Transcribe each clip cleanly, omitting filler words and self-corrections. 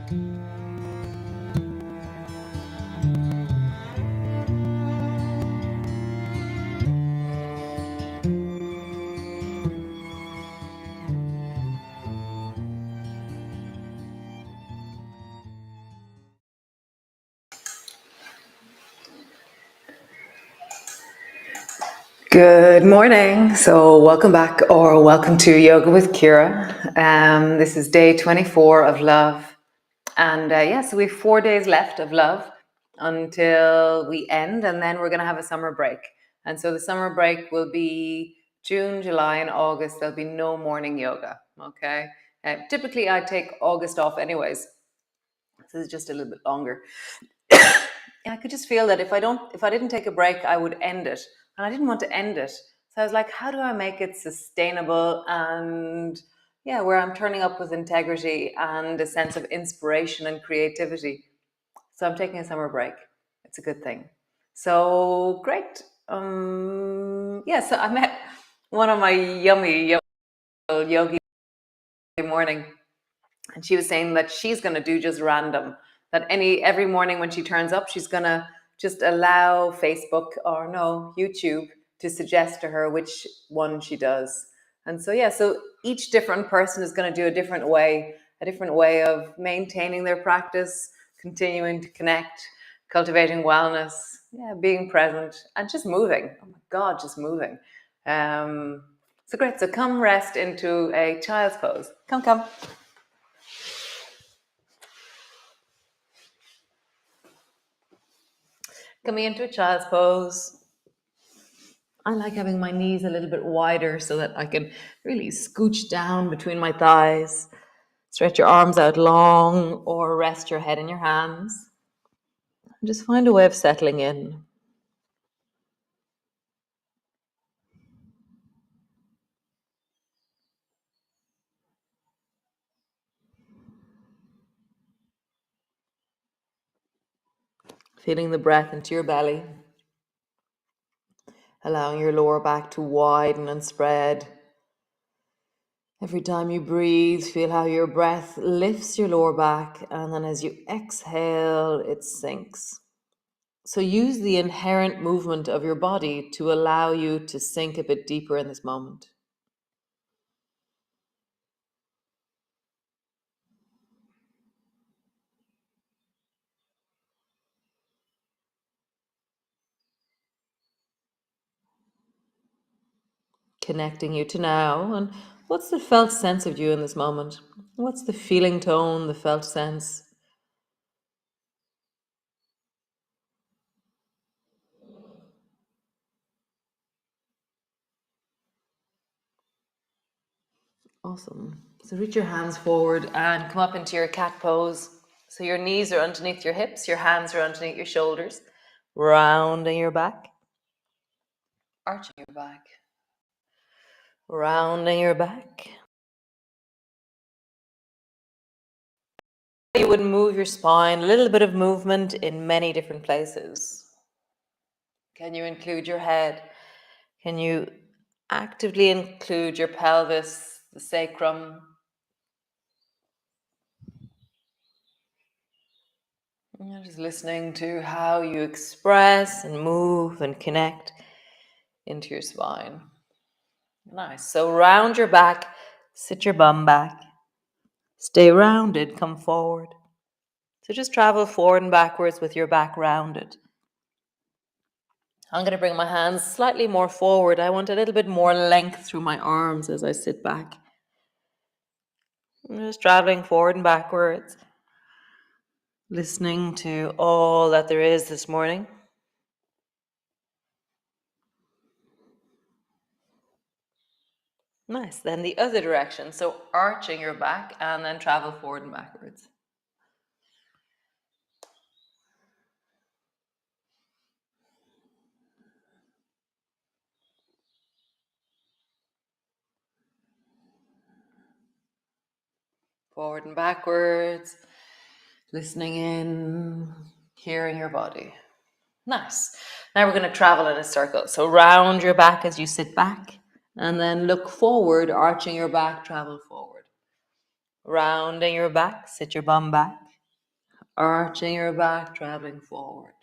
Good morning. So welcome back, or welcome to Yoga with Ciara. This is day 24 of love. And so we have 4 days left of love until we end, and then we're going to have a summer break. And so the summer break will be June, July, and August. There'll be no morning yoga, okay? Typically, I take August off anyways. This is just a little bit longer. I could just feel that if I didn't take a break, I would end it. And I didn't want to end it. So I was like, how do I make it sustainable and where I'm turning up with integrity and a sense of inspiration and creativity. So I'm taking a summer break. It's a good thing. So great. So I met one of my yummy yogi morning, and she was saying that she's going to do just random, that every morning when she turns up, she's going to just allow Facebook or YouTube to suggest to her which one she does. And so each different person is going to do a different way of maintaining their practice, continuing to connect, cultivating wellness, being present, and just moving. Oh my God, just moving. So great. So come rest into a child's pose. Come. Coming into a child's pose. I like having my knees a little bit wider so that I can really scooch down between my thighs. Stretch your arms out long, or rest your head in your hands. And just find a way of settling in. Feeling the breath into your belly. Allowing your lower back to widen and spread. Every time you breathe, feel how your breath lifts your lower back, and then as you exhale, it sinks. So use the inherent movement of your body to allow you to sink a bit deeper in this moment. Connecting you to now, and what's the felt sense of you in this moment? What's the feeling tone, the felt sense? Awesome. So reach your hands forward and come up into your cat pose. So your knees are underneath your hips, your hands are underneath your shoulders, rounding your back, arching your back, rounding your back. You would move your spine, a little bit of movement in many different places. Can you include your head? Can you actively include your pelvis, the sacrum? You're just listening to how you express and move and connect into your spine. Nice. So round your back, sit your bum back. Stay rounded, come forward. So just travel forward and backwards with your back rounded. I'm going to bring my hands slightly more forward. I want a little bit more length through my arms as I sit back. I'm just traveling forward and backwards, listening to all that there is this morning. Nice. Then the other direction. So arching your back and then travel forward and backwards. Forward and backwards, listening in, hearing your body. Nice. Now we're going to travel in a circle. So round your back as you sit back, and then look forward, arching your back, travel forward. Rounding your back, sit your bum back. arching your back, traveling forward.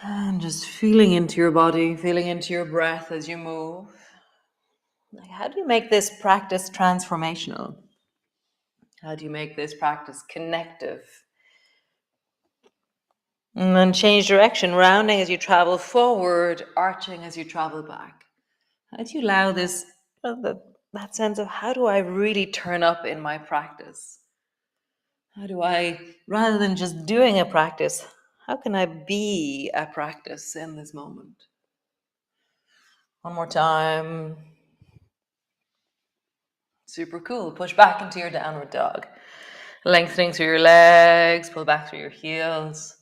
And just feeling into your body, feeling into your breath as you move. Like, how do you make this practice transformational? How do you make this practice connective? And then change direction, rounding as you travel forward, arching as you travel back. How do you allow this, that sense of how do I really turn up in my practice? How do I, rather than just doing a practice, how can I be a practice in this moment? One more time. Super cool. Push back into your downward dog. Lengthening through your legs, pull back through your heels.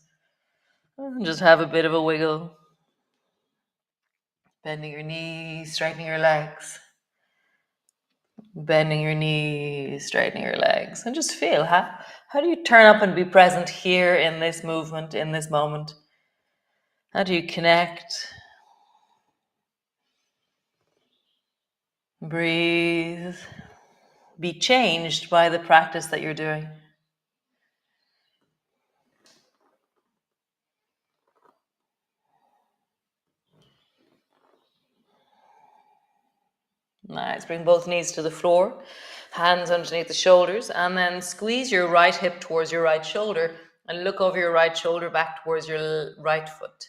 And just have a bit of a wiggle. Bending your knees, straightening your legs. Bending your knees, straightening your legs. And just feel, how do you turn up and be present here in this movement, in this moment? How do you connect? Breathe. Be changed by the practice that you're doing. Nice. Bring both knees to the floor, hands underneath the shoulders, and then squeeze your right hip towards your right shoulder and look over your right shoulder back towards your right foot.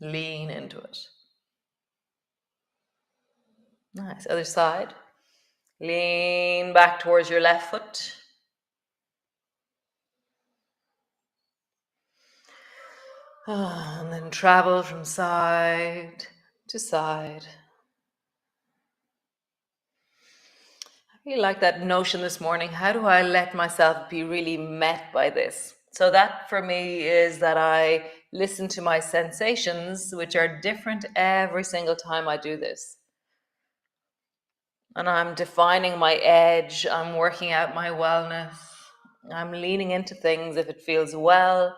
Lean into it. Nice. Other side. Lean back towards your left foot. And then travel from side to side. I really like that notion this morning. How do I let myself be really met by this? So that for me is that I listen to my sensations, which are different every single time I do this. And I'm defining my edge. I'm working out my wellness. I'm leaning into things if it feels well.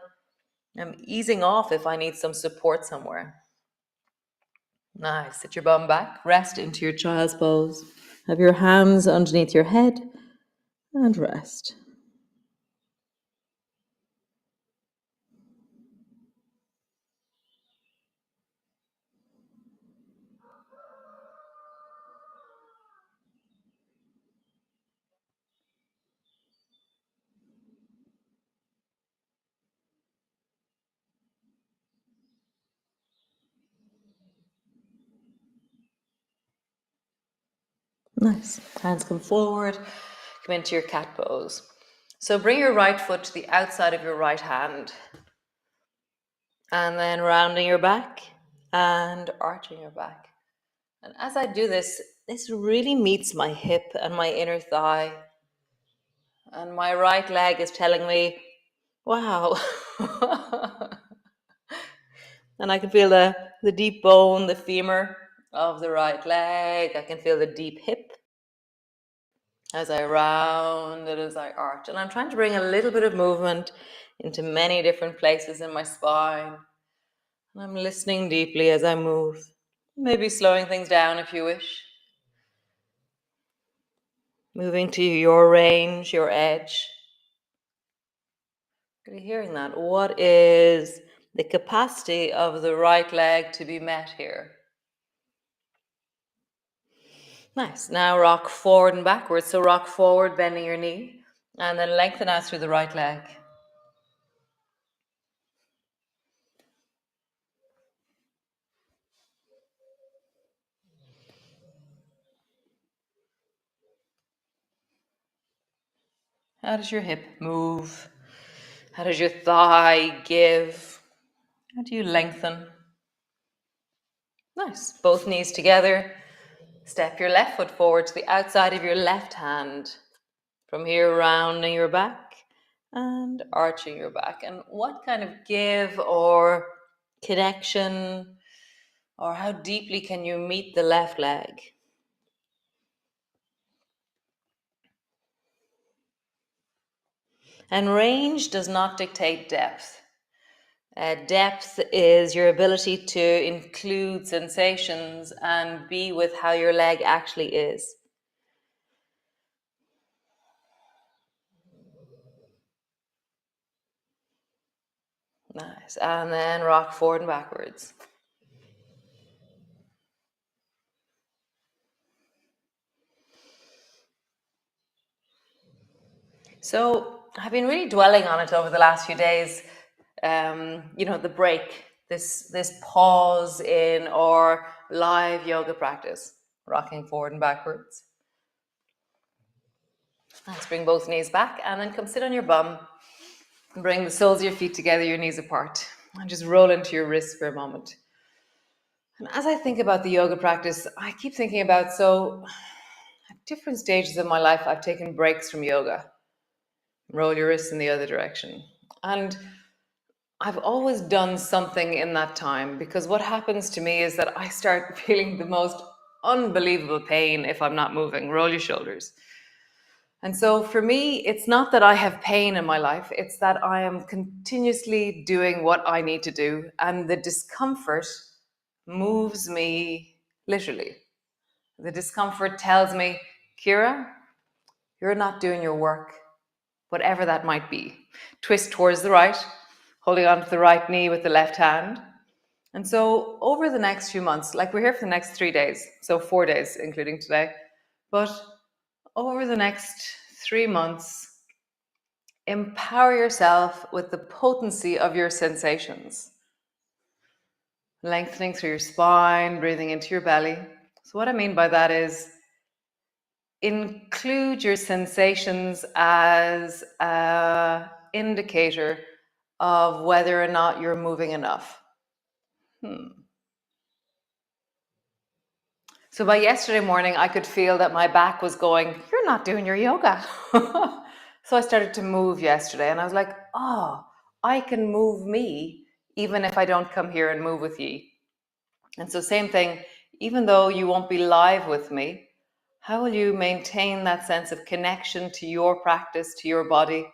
I'm easing off if I need some support somewhere. Nice. Sit your bum back. Rest into your child's pose. Have your hands underneath your head and rest. Nice. Hands come forward. Come into your cat pose. So bring your right foot to the outside of your right hand. And then rounding your back and arching your back. And as I do this, this really meets my hip and my inner thigh. And my right leg is telling me, wow. And I can feel the deep bone, the femur of the right leg. I can feel the deep hip as I round it, as I arch. And I'm trying to bring a little bit of movement into many different places in my spine. And I'm listening deeply as I move. Maybe slowing things down if you wish. Moving to your range, your edge. Really hearing that. What is the capacity of the right leg to be met here? Nice. Now rock forward and backwards. So rock forward, bending your knee, and then lengthen out through the right leg. How does your hip move? How does your thigh give? How do you lengthen? Nice. Both knees together. Step your left foot forward to the outside of your left hand. From here, rounding your back and arching your back. And what kind of give or connection, or how deeply can you meet the left leg? And range does not dictate depth. Depth is your ability to include sensations and be with how your leg actually is. Nice. And then rock forward and backwards. So I've been really dwelling on it over the last few days. The break, this pause in our live yoga practice, rocking forward and backwards. Let's bring both knees back and then come sit on your bum. And bring the soles of your feet together, your knees apart, and just roll into your wrists for a moment. And as I think about the yoga practice, I keep thinking about, so at different stages of my life, I've taken breaks from yoga. Roll your wrists in the other direction. And I've always done something in that time, because what happens to me is that I start feeling the most unbelievable pain if I'm not moving. Roll your shoulders. And so for me, it's not that I have pain in my life, it's that I am continuously doing what I need to do. And the discomfort moves me literally. The discomfort tells me, Ciara, you're not doing your work, whatever that might be. Twist towards the right, holding onto the right knee with the left hand. And so over the next few months, like we're here for the next 3 days, so 4 days, including today, but over the next 3 months, empower yourself with the potency of your sensations. Lengthening through your spine, breathing into your belly. So what I mean by that is include your sensations as an indicator of whether or not you're moving enough. So by yesterday morning, I could feel that my back was going, you're not doing your yoga. So I started to move yesterday and I was like, oh, I can move me even if I don't come here and move with ye. And so same thing, even though you won't be live with me, how will you maintain that sense of connection to your practice, to your body?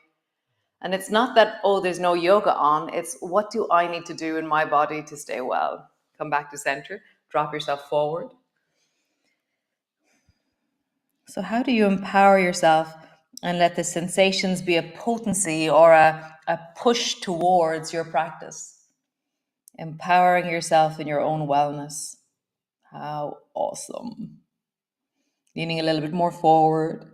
And it's not that, oh, there's no yoga on. It's what do I need to do in my body to stay well? Come back to center, drop yourself forward. So how do you empower yourself and let the sensations be a potency or a push towards your practice? Empowering yourself in your own wellness. How awesome. Leaning a little bit more forward.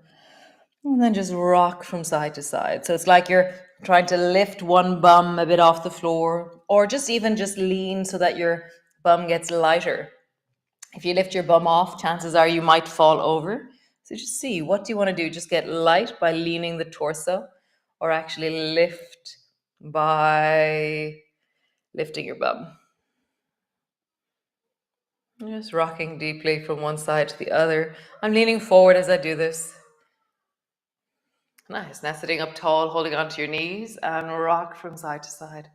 And then just rock from side to side. So it's like you're trying to lift one bum a bit off the floor, or just even just lean so that your bum gets lighter. If you lift your bum off, chances are you might fall over. So just see, what do you want to do? Just get light by leaning the torso, or actually lift by lifting your bum. Just rocking deeply from one side to the other. I'm leaning forward as I do this. Nice. Now sitting up tall, holding onto your knees, and rock from side to side.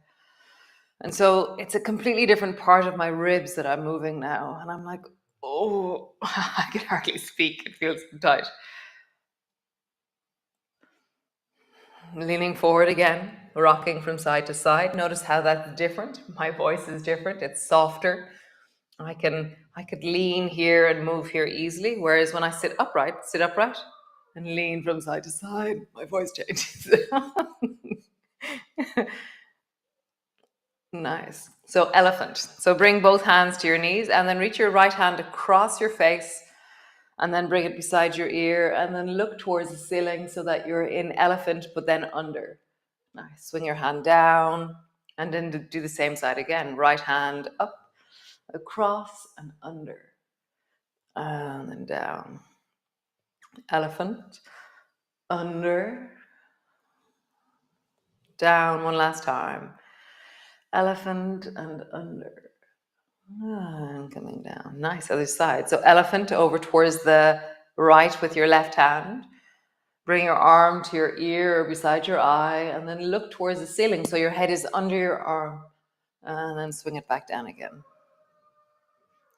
And so it's a completely different part of my ribs that I'm moving now. And I'm like, oh, I can hardly speak. It feels tight. Leaning forward again, rocking from side to side. Notice how that's different. My voice is different. It's softer. I could lean here and move here easily. Whereas when I sit upright and lean from side to side, my voice changes. Nice. So elephant. So bring both hands to your knees and then reach your right hand across your face and then bring it beside your ear and then look towards the ceiling so that you're in elephant but then under. Nice. Swing your hand down and then do the same side again. Right hand up, across and under. And then down. Elephant, under, down one last time. Elephant and under. And coming down. Nice. Other side. So elephant over towards the right with your left hand. Bring your arm to your ear or beside your eye and then look towards the ceiling so your head is under your arm. And then swing it back down again.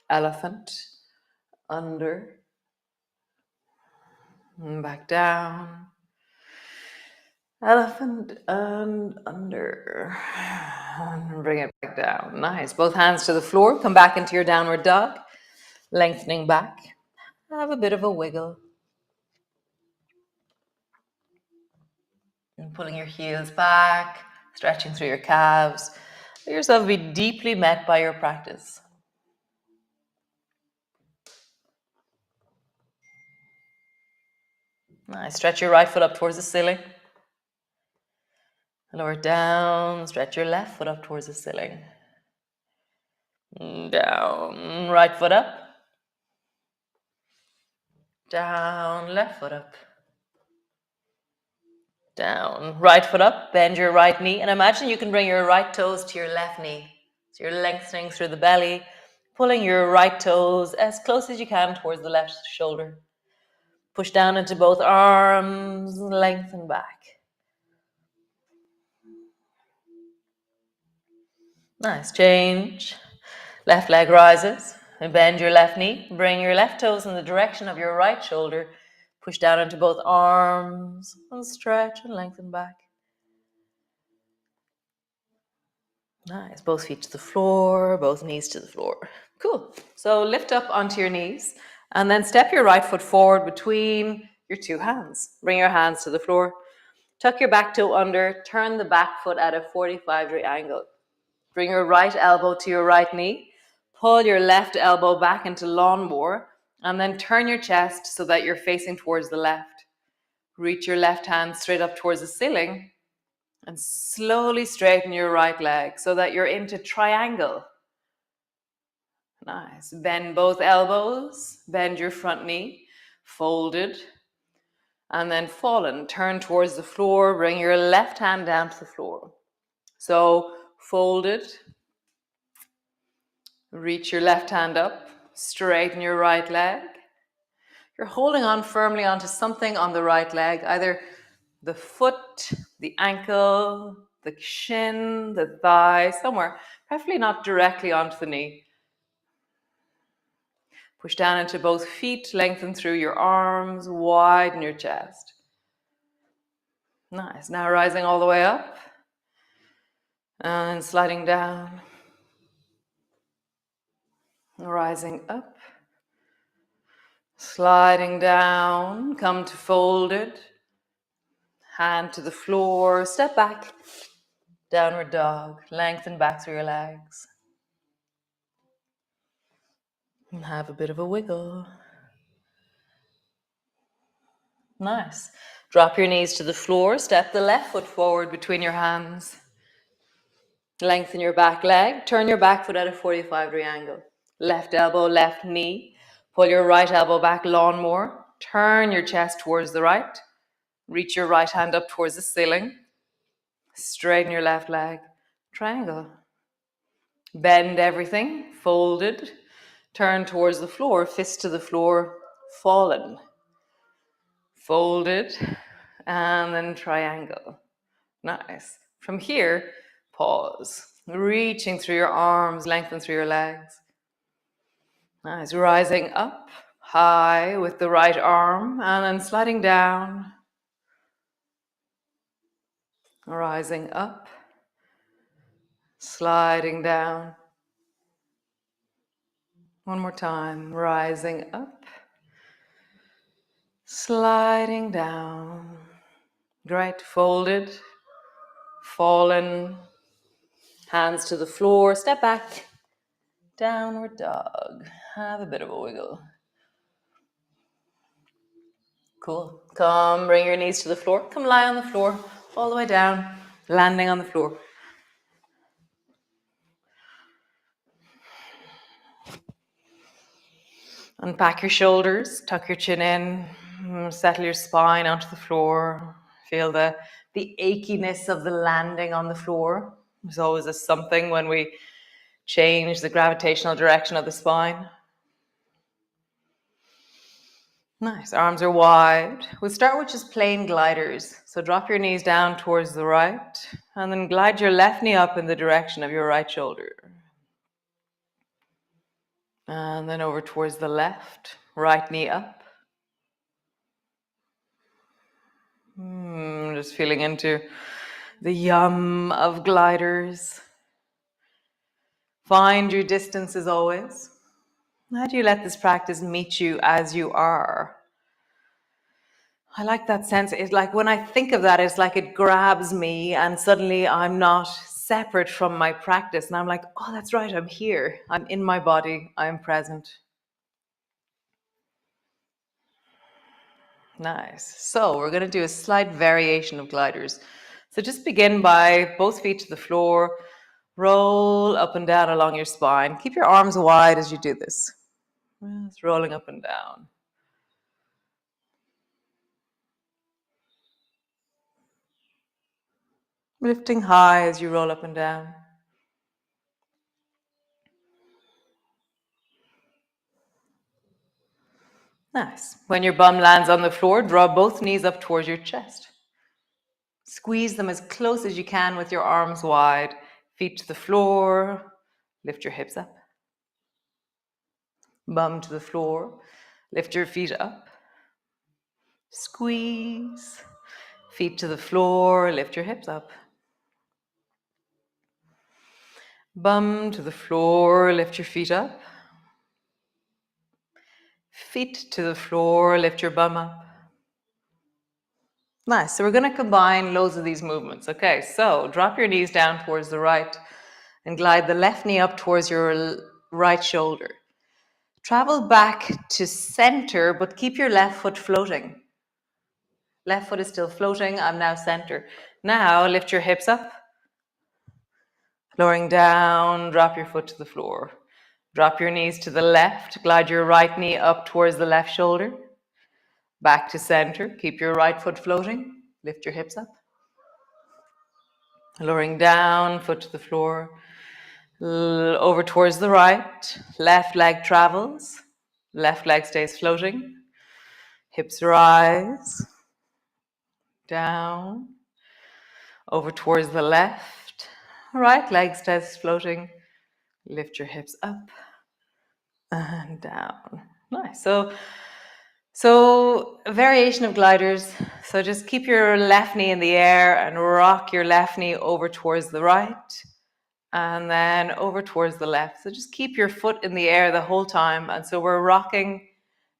Elephant, under, and back down. Elephant and under. And bring it back down. Nice. Both hands to the floor. Come back into your downward dog. Lengthening back. Have a bit of a wiggle. And pulling your heels back. Stretching through your calves. Let yourself be deeply met by your practice. Nice. Stretch your right foot up towards the ceiling. Lower it down. Stretch your left foot up towards the ceiling. Down. Right foot up. Down. Left foot up. Down. Right foot up. Bend your right knee. And imagine you can bring your right toes to your left knee. So you're lengthening through the belly, pulling your right toes as close as you can towards the left shoulder. Push down into both arms, lengthen back. Nice. Change. Left leg rises. And bend your left knee. Bring your left toes in the direction of your right shoulder. Push down into both arms and stretch and lengthen back. Nice. Both feet to the floor, both knees to the floor. Cool. So lift up onto your knees and then step your right foot forward between your two hands. Bring your hands to the floor. Tuck your back toe under. Turn the back foot at a 45-degree angle. Bring your right elbow to your right knee. Pull your left elbow back into lawnmower and then turn your chest so that you're facing towards the left. Reach your left hand straight up towards the ceiling and slowly straighten your right leg so that you're into triangle. Nice. Bend both elbows, bend your front knee, folded, and then fallen. Turn towards the floor, bring your left hand down to the floor. So folded, reach your left hand up, straighten your right leg. You're holding on firmly onto something on the right leg, either the foot, the ankle, the shin, the thigh, somewhere, preferably not directly onto the knee. Push down into both feet, lengthen through your arms, widen your chest. Nice. Now rising all the way up and sliding down. Rising up, sliding down, come to folded, hand to the floor, step back, downward dog, lengthen back through your legs. And have a bit of a wiggle. Nice. Drop your knees to the floor, step the left foot forward between your hands. Lengthen your back leg, turn your back foot at a 45-degree angle. Left elbow, left knee. Pull your right elbow back, lawnmower. Turn your chest towards the right. Reach your right hand up towards the ceiling. Straighten your left leg. Triangle. Bend everything. Folded. Turn towards the floor. Fist to the floor. Fallen. Folded. And then triangle. Nice. From here, pause. Reaching through your arms, lengthen through your legs. Nice. Rising up high with the right arm and then sliding down. Rising up. Sliding down. One more time. Rising up. Sliding down. Great. Folded. Fallen. Hands to the floor. Step back. Downward dog. Have a bit of a wiggle. Cool. Come, bring your knees to the floor. Come lie on the floor, all the way down, landing on the floor. Unpack your shoulders, tuck your chin in, settle your spine onto the floor. Feel the achiness of the landing on the floor. There's always a something when we change the gravitational direction of the spine. Nice. Arms are wide. We'll start with just plain gliders. So drop your knees down towards the right and then glide your left knee up in the direction of your right shoulder. And then over towards the left, right knee up. Just feeling into the yum of gliders. Find your distance as always. How do you let this practice meet you as you are? I like that sense. It's like when I think of that, it's like it grabs me and suddenly I'm not separate from my practice. And I'm like, oh, that's right, I'm here. I'm in my body. I'm present. Nice. So we're going to do a slight variation of gliders. So just begin by both feet to the floor. Roll up and down along your spine. Keep your arms wide as you do this. Just rolling up and down. Lifting high as you roll up and down. Nice. When your bum lands on the floor, draw both knees up towards your chest. Squeeze them as close as you can with your arms wide. Feet to the floor. Lift your hips up. Bum to the floor. Lift your feet up. Squeeze. Feet to the floor. Lift your hips up. Bum to the floor. Lift your feet up. Feet to the floor. Lift your bum up. Nice. So we're going to combine loads of these movements. Okay, so drop your knees down towards the right and glide the left knee up towards your right shoulder. Travel back to center, but keep your left foot floating. Left foot is still floating. I'm now center. Now lift your hips up. Lowering down, drop your foot to the floor. Drop your knees to the left. Glide your right knee up towards the left shoulder. Back to center. Keep your right foot floating. Lift your hips up. Lowering down, foot to the floor. Over towards the right. Left leg travels. Left leg stays floating. Hips rise. Down. Over towards the left. Right leg stays floating. Lift your hips up and down. Nice. So a variation of gliders. So just keep your left knee in the air and rock your left knee over towards the right and then over towards the left. So just keep your foot in the air the whole time. And so we're rocking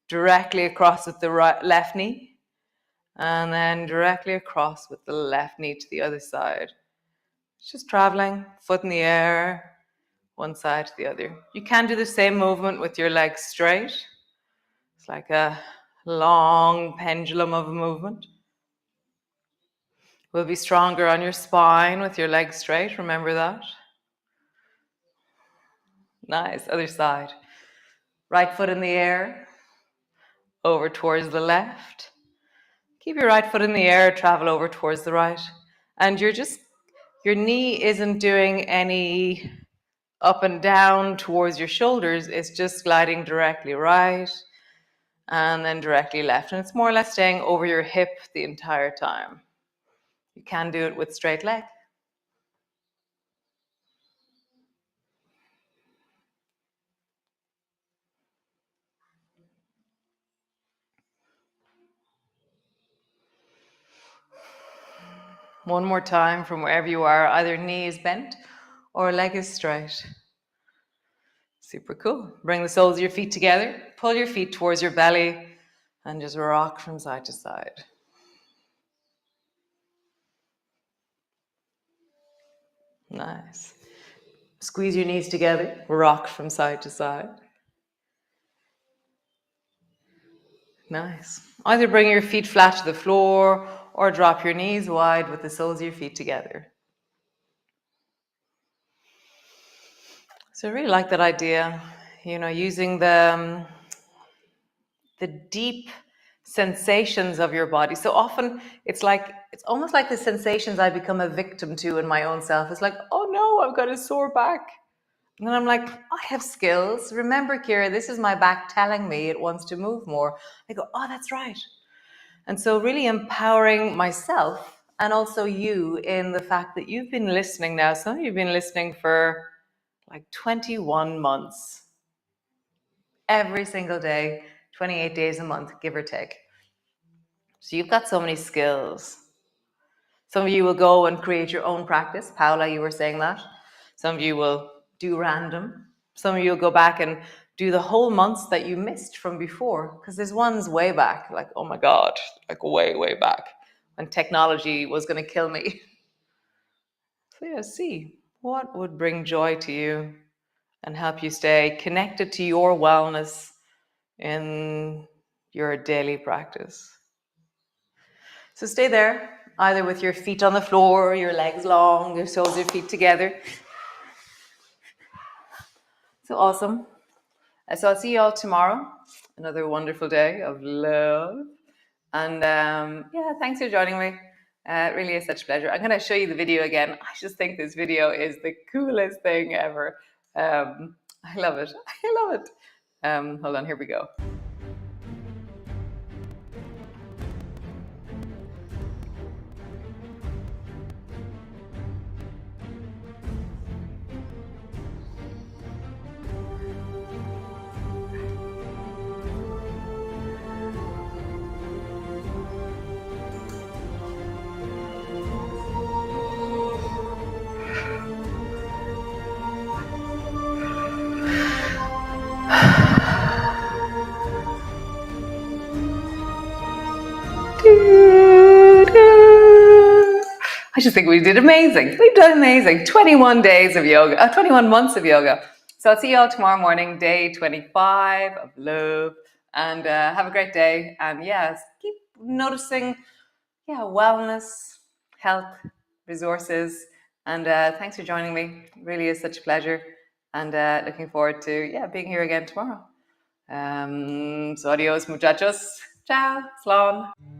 directly across with the left knee and then directly across with the left knee to the other side. It's just traveling, foot in the air, one side to the other. You can do the same movement with your legs straight. It's like a long pendulum of a movement. Will be stronger on your spine with your legs straight. Remember that. Nice. Other side. Right foot in the air. Over towards the left. Keep your right foot in the air. Travel over towards the right. And your knee isn't doing any up and down towards your shoulders. It's just gliding directly right and then directly left. And it's more or less staying over your hip the entire time. You can do it with straight leg. One more time from wherever you are, either knee is bent or leg is straight. Super cool. Bring the soles of your feet together, pull your feet towards your belly, and just rock from side to side. Nice. Squeeze your knees together, rock from side to side. Nice. Either bring your feet flat to the floor or drop your knees wide with the soles of your feet together. So I really like that idea, using the deep sensations of your body. So often it's almost like the sensations I become a victim to in my own self. It's like, oh no, I've got a sore back. And then I'm like, I have skills. Remember, Ciara, this is my back telling me it wants to move more. I go, oh, that's right. And so really empowering myself and also you in the fact that you've been listening now. Some of you have been listening for like 21 months. Every single day, 28 days a month, give or take. So you've got so many skills. Some of you will go and create your own practice. Paula, you were saying that. Some of you will do random. Some of you will go back and do the whole months that you missed from before, because there's ones way back, like, oh my God, like way back when technology was going to kill me. So yeah, see what would bring joy to you and help you stay connected to your wellness in your daily practice. So stay there, either with your feet on the floor, your legs long, your soles of your feet together. So awesome. So I'll see you all tomorrow. Another wonderful day of love. And yeah, thanks for joining me. It really is such a pleasure. I'm going to show you the video again. I just think this video is the coolest thing ever. I love it. I love it. Hold on, here we go. I just think we did amazing. We've done amazing. 21 days of yoga, 21 months of yoga. So I'll see you all tomorrow morning, day 25 of love. And have a great day. And yes, keep noticing, wellness, health, resources. And thanks for joining me. It really is such a pleasure. And looking forward to, being here again tomorrow. So adios, muchachos. Ciao. Slán.